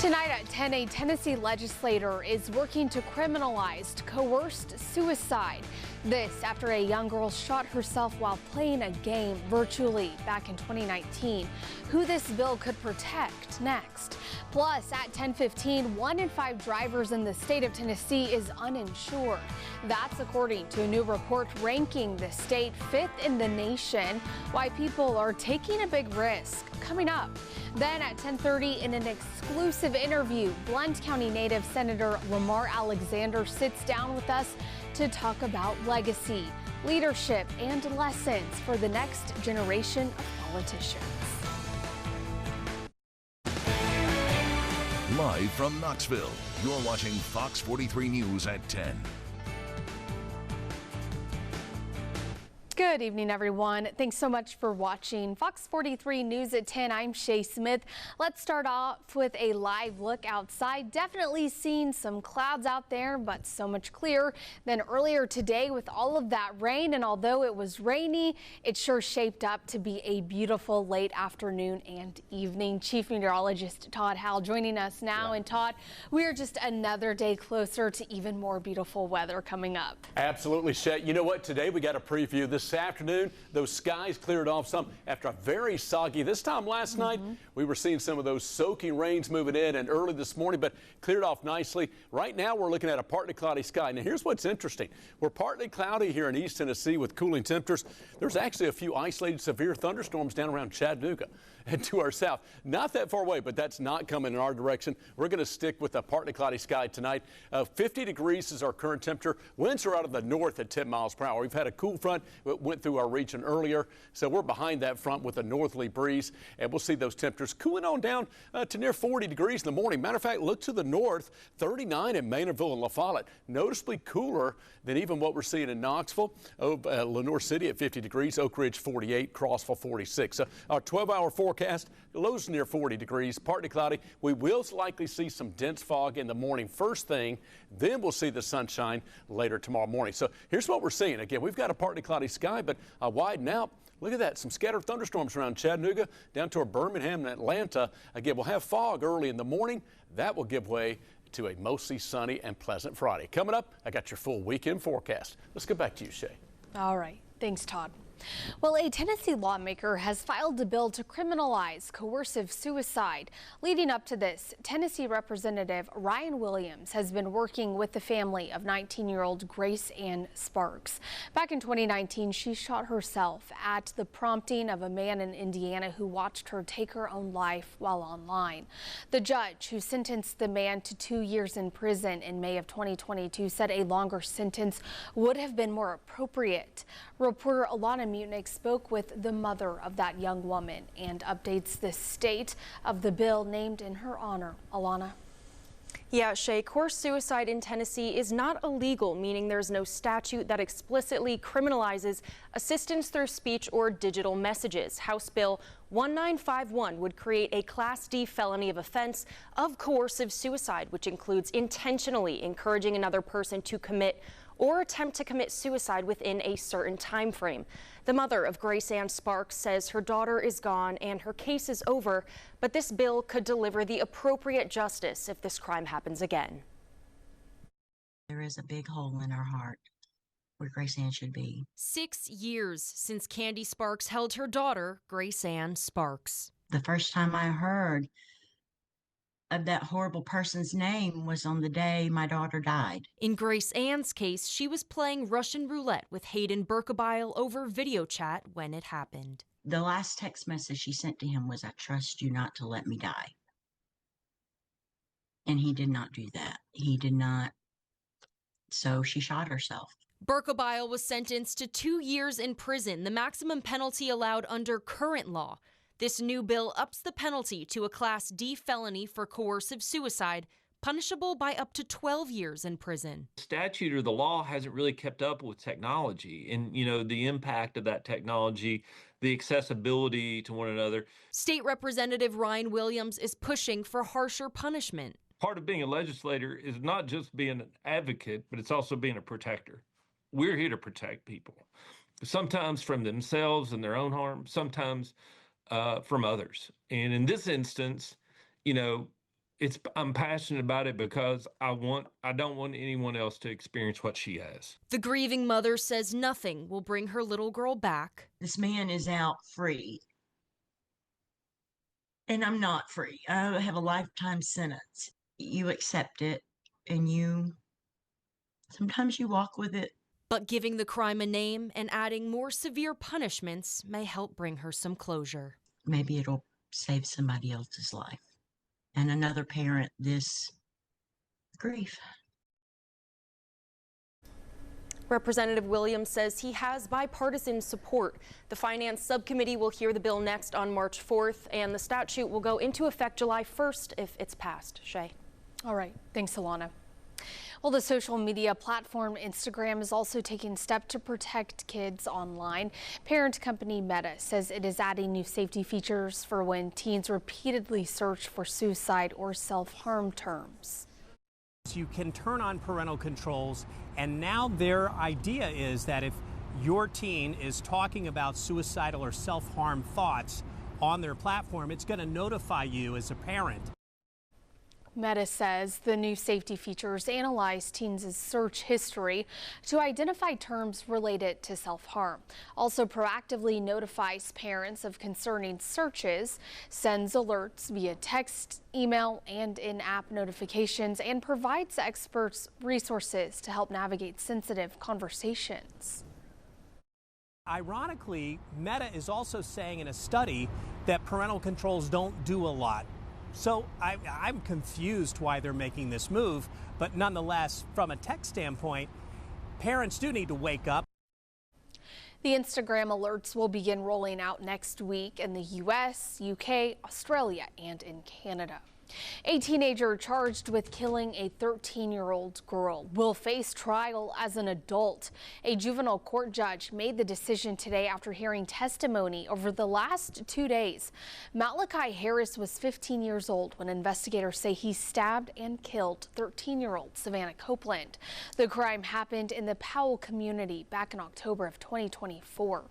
Tonight at 10, a Tennessee legislator is working to criminalize coerced suicide. This after a young girl shot herself while playing a game virtually back in 2019. Who this bill could protect next. Plus, at 10:15, 1 in 5 drivers in the state of Tennessee is uninsured. That's according to a new report ranking the state 5th in the nation. Why people are taking a big risk. Coming up. Then at 10:30, in an exclusive interview, Blount County native Senator Lamar Alexander sits down with us to talk about legacy, leadership, and lessons for the next generation of politicians. Live from Knoxville, you're watching Fox 43 News at 10. Good evening, everyone. Thanks so much for watching Fox 43 News at 10. I'm Shay Smith. Let's start off with a live look outside. Definitely seeing some clouds out there, but so much clearer than earlier today with all of that rain. And although it was rainy, it sure shaped up to be a beautiful late afternoon and evening. Chief Meteorologist Todd Howell joining us now. And Todd, we are just another day closer to even more beautiful weather coming up. Absolutely, Shay. You know what? Today we got a preview. This afternoon, those skies cleared off some after a very soggy this time last night. We were seeing some of those soaking rains moving in and early this morning, but cleared off nicely. Right now, we're looking at a partly cloudy sky. Now, here's what's interesting. We're partly cloudy here in East Tennessee with cooling temperatures. There's actually a few isolated severe thunderstorms down around Chattanooga and to our south. Not that far away, but that's not coming in our direction. We're going to stick with a partly cloudy sky tonight. 50 degrees is our current temperature. Winds are out of the north at 10 miles per hour. We've had a cool front that went through our region earlier, so we're behind that front with a northerly breeze, and we'll see those temperatures cooling on down to near 40 degrees in the morning. Matter of fact, look to the north, 39 in Maynardville and La Follette, noticeably cooler than even what we're seeing in Knoxville. Lenoir City at 50 degrees, Oak Ridge 48, Crossville 46. Our 12-hour forecast, lows near 40 degrees, partly cloudy. We will likely see some dense fog in the morning first thing, then we'll see the sunshine later tomorrow morning. So here's what we're seeing. Again, we've got a partly cloudy sky, but widen out. Look at that, some scattered thunderstorms around Chattanooga down toward Birmingham and Atlanta. Again, we'll have fog early in the morning. That will give way to a mostly sunny and pleasant Friday. Coming up, I got your full weekend forecast. Let's go back to you, Shay. All right. Thanks, Todd. Well, a Tennessee lawmaker has filed a bill to criminalize coercive suicide. Leading up to this, Tennessee Representative Ryan Williams has been working with the family of 19-year-old Grace Ann Sparks. Back in 2019, she shot herself at the prompting of a man in Indiana who watched her take her own life while online. The judge who sentenced the man to 2 years in prison in May of 2022 said a longer sentence would have been more appropriate. Reporter Alana Mutnick spoke with the mother of that young woman and updates the state of the bill named in her honor. Alana. Yeah, Shay, coerced suicide in Tennessee is not illegal, meaning there's no statute that explicitly criminalizes assistance through speech or digital messages. House Bill 1951 would create a Class D felony of offense of coercive suicide, which includes intentionally encouraging another person to commit or attempt to commit suicide within a certain time frame. The mother of Grace Ann Sparks says her daughter is gone and her case is over, but this bill could deliver the appropriate justice if this crime happens again. There is a big hole in our heart where Grace Ann should be. 6 years since Candy Sparks held her daughter, Grace Ann Sparks. The first time I heard of that horrible person's name was on the day my daughter died. In Grace Ann's case, she was playing Russian roulette with Hayden Berkebile over video chat when it happened. The last text message she sent to him was, "I trust you not to let me die." And he did not do that. He did not. So she shot herself. Berkebile was sentenced to 2 years in prison, the maximum penalty allowed under current law. This new bill ups the penalty to a Class D felony for coercive suicide, punishable by up to 12 years in prison. The statute or the law hasn't really kept up with technology and, the impact of that technology, the accessibility to one another. State Representative Ryan Williams is pushing for harsher punishment. Part of being a legislator is not just being an advocate, but it's also being a protector. We're here to protect people, sometimes from themselves and their own harm, sometimes from others. And in this instance, I'm passionate about it because I don't want anyone else to experience what she has. The grieving mother says nothing will bring her little girl back. This man is out free, and I'm not free. I have a lifetime sentence. You accept it, and sometimes you walk with it. But giving the crime a name and adding more severe punishments may help bring her some closure. Maybe it'll save somebody else's life and another parent this grief. Representative Williams says he has bipartisan support. The Finance Subcommittee will hear the bill next on March 4th, and the statute will go into effect July 1st if it's passed. Shay. All right. Thanks, Alana. Well, the social media platform Instagram is also taking steps to protect kids online. Parent company Meta says it is adding new safety features for when teens repeatedly search for suicide or self-harm terms. You can turn on parental controls, and now their idea is that if your teen is talking about suicidal or self-harm thoughts on their platform, it's going to notify you as a parent. Meta says the new safety features analyze teens' search history to identify terms related to self-harm. Also proactively notifies parents of concerning searches, sends alerts via text, email, and in-app notifications, and provides experts resources to help navigate sensitive conversations. Ironically, Meta is also saying in a study that parental controls don't do a lot. So I'm confused why they're making this move, but nonetheless, from a tech standpoint, parents do need to wake up. The Instagram alerts will begin rolling out next week in the U.S., UK, Australia, and in Canada. A teenager charged with killing a 13-year-old girl will face trial as an adult. A juvenile court judge made the decision today after hearing testimony over the last 2 days. Malachi Harris was 15 years old when investigators say he stabbed and killed 13-year-old Savannah Copeland. The crime happened in the Powell community back in October of 2024.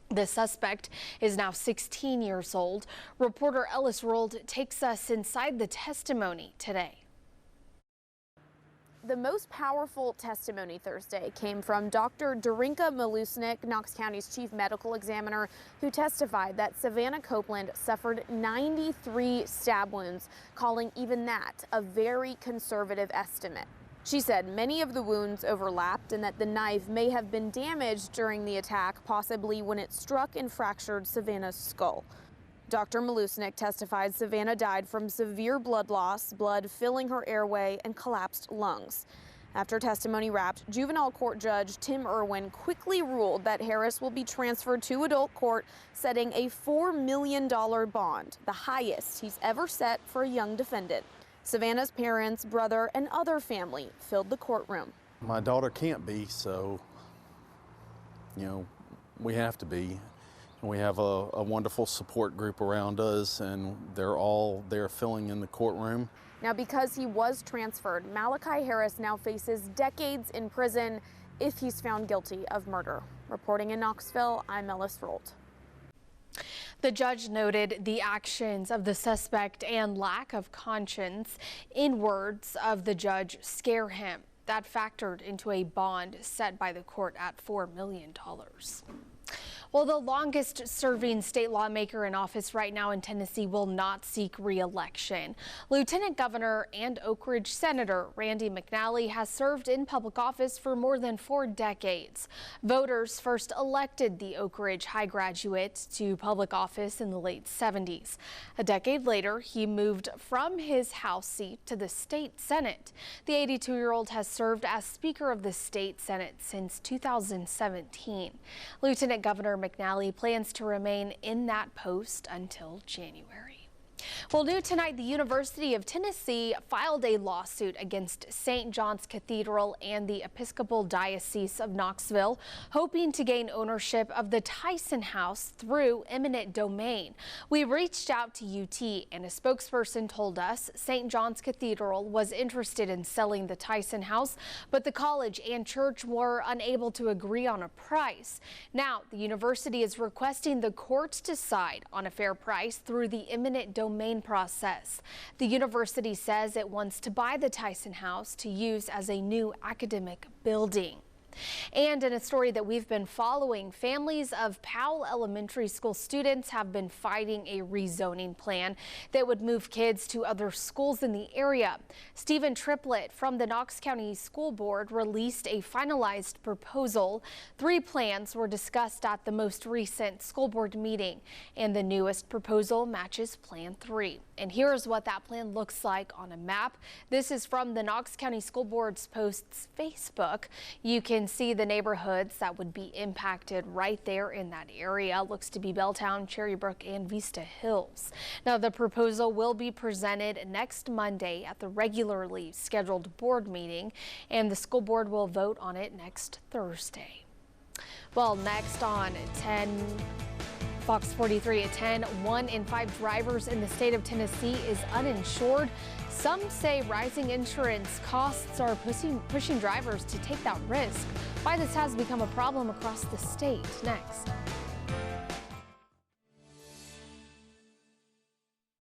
The suspect is now 16 years old. Reporter Ellis Rold takes us inside the testimony today. The most powerful testimony Thursday came from Dr. Darinka Malusnik, Knox County's chief medical examiner, who testified that Savannah Copeland suffered 93 stab wounds, calling even that a very conservative estimate. She said many of the wounds overlapped and that the knife may have been damaged during the attack, possibly when it struck and fractured Savannah's skull. Dr. Malusnik testified Savannah died from severe blood loss, blood filling her airway, and collapsed lungs. After testimony wrapped, juvenile court judge Tim Irwin quickly ruled that Harris will be transferred to adult court, setting a $4 million bond, the highest he's ever set for a young defendant. Savannah's parents, brother, and other family filled the courtroom. My daughter can't be, so, we have to be. We have a wonderful support group around us, and they're all there filling in the courtroom. Now, because he was transferred, Malachi Harris now faces decades in prison if he's found guilty of murder. Reporting in Knoxville, I'm Ellis Rolt. The judge noted the actions of the suspect and lack of conscience, in words of the judge, scare him. That factored into a bond set by the court at $4 million. Well, the longest serving state lawmaker in office right now in Tennessee will not seek re-election. Lieutenant Governor and Oak Ridge Senator Randy McNally has served in public office for more than 4 decades. Voters first elected the Oak Ridge High graduate to public office in the late 70s. A decade later, he moved from his House seat to the state Senate. The 82-year-old has served as Speaker of the state Senate since 2017. Lieutenant Governor McNally plans to remain in that post until January. Well, new tonight, the University of Tennessee filed a lawsuit against St. John's Cathedral and the Episcopal Diocese of Knoxville, hoping to gain ownership of the Tyson House through eminent domain. We reached out to UT, and a spokesperson told us St. John's Cathedral was interested in selling the Tyson House, but the college and church were unable to agree on a price. Now, the university is requesting the courts decide on a fair price through the eminent domain domain process. The university says it wants to buy the Tyson House to use as a new academic building. And in a story that we've been following, families of Powell Elementary School students have been fighting a rezoning plan that would move kids to other schools in the area. Stephen Triplett from the Knox County School Board released a finalized proposal. 3 plans were discussed at the most recent school board meeting, and the newest proposal matches Plan 3. And here's what that plan looks like on a map. This is from the Knox County School Board's post's Facebook. You can see the neighborhoods that would be impacted right there in that area. Looks to be Belltown, Cherrybrook, and Vista Hills. Now, the proposal will be presented next Monday at the regularly scheduled board meeting, and the school board will vote on it next Thursday. Well, next on 10. Fox 43 at 10, 1 in 5 drivers in the state of Tennessee is uninsured. Some say rising insurance costs are pushing drivers to take that risk. Why this has become a problem across the state. Next.